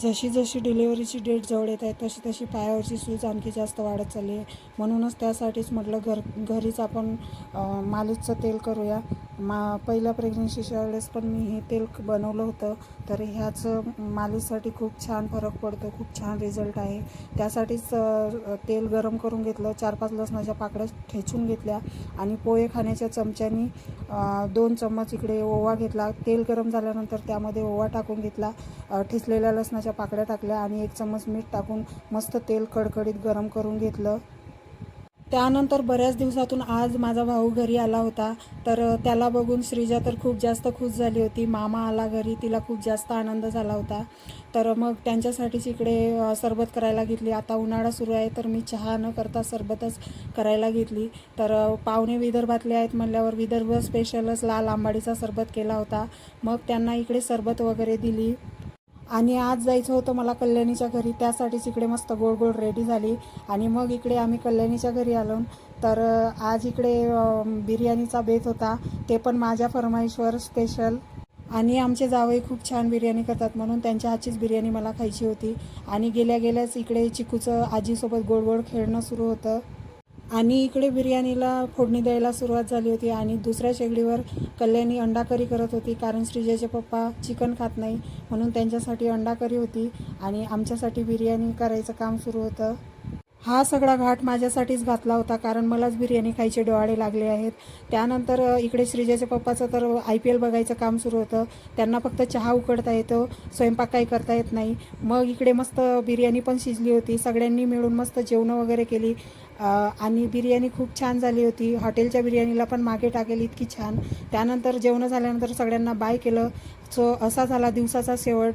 जशी जशी डिलिव्हरीची डेट जवळ येत आहे तशी तशी पायावरची सूज आणखी जास्त वाढत चालली आहे. म्हणूनच त्यासाठीच म्हटलं घरीच आपण मालिशचं तेल करूया. पहिल्या प्रेग्नन्सीच्या वेळेस पण मी हे तेल बनवलं होतं, तर ह्याचं मालिशसाठी खूप छान फरक पडतो, खूप छान रिझल्ट आहे. त्यासाठीच तेल गरम करून घेतलं, 4-5 लसणाच्या पाकळ्या ठेचून घेतल्या आणि पोहे खाण्याच्या चमच्यानी 2 चम्मच इकडे ओवा घेतला. तेल गरम झाल्यानंतर त्यामध्ये ओवा टाकून घेतला, ठेचलेल्या लसणाच्या पाकळ्या टाकल्या आणि 1 चम्मच मीठ टाकून मस्त तेल कडकडीत गरम करून घेतलं. त्यानंतर बऱ्याच दिवसातून आज माझा भाऊ घरी आला होता, तर त्याला बघून श्रीजा तर खूप जास्त खुश झाली होती. मामा आला घरी, तिला खूप जास्त आनंद झाला होता. तर मग त्यांच्यासाठीच इकडे सरबत करायला घेतली. आता उन्हाळा सुरू आहे, तर मी चहा न करता सरबतच करायला घेतली. तर पाहुणे विदर्भातले आहेत म्हणल्यावर विदर्भ स्पेशलच लाल आंबाडीचा सरबत केला होता. मग त्यांना इकडे सरबत वगैरे दिली. आणि आज जायचं होतं मला कल्याणीच्या घरी, त्यासाठीच इकडे मस्त गोळ गोळ रेडी झाली आणि मग इकडे आम्ही कल्याणीच्या घरी आलो. तर आज इकडे बिर्याणीचा बेत होता, ते पण माझ्या फरमाईशवर स्पेशल. आणि आमचे जावई खूप छान बिर्याणी करतात, म्हणून त्यांच्या हातचीच बिर्याणी मला खायची होती. आणि गेल्या गेल्याच इकडे चिकूचं आजीसोबत गोड गोड खेळणं सुरू होतं आणि इकडे बिर्याणीला फोडणी द्यायला सुरुवात झाली होती. आणि दुसऱ्या शेगडीवर कल्याणी अंडा करी करत होती, कारण श्रीजेचे पप्पा चिकन खात नाही, म्हणून त्यांच्यासाठी अंडा करी होती आणि आमच्यासाठी बिर्याणी करायचं काम सुरू होतं. हा सगळा घाट माझ्यासाठीच घातला होता, कारण मलाच बिर्याणी खायचे डोहाळे लागले आहेत. त्यानंतर इकडे श्रीजेच्या पप्पाचं तर IPL बघायचं काम सुरू होतं. त्यांना फक्त चहा उकडता येतो, स्वयंपाक काही करता येत नाही. मग इकडे मस्त बिर्याणी पण शिजली होती, सगळ्यांनी मिळून मस्त जेवणं वगैरे केली आणि बिर्याणी खूप छान झाली होती. हॉटेलच्या बिर्याणीला पण मागे टाकेल इतकी छान. त्यानंतर जेवणं झाल्यानंतर सगळ्यांना बाय केलं. सो असा झाला दिवसाचा शेवट.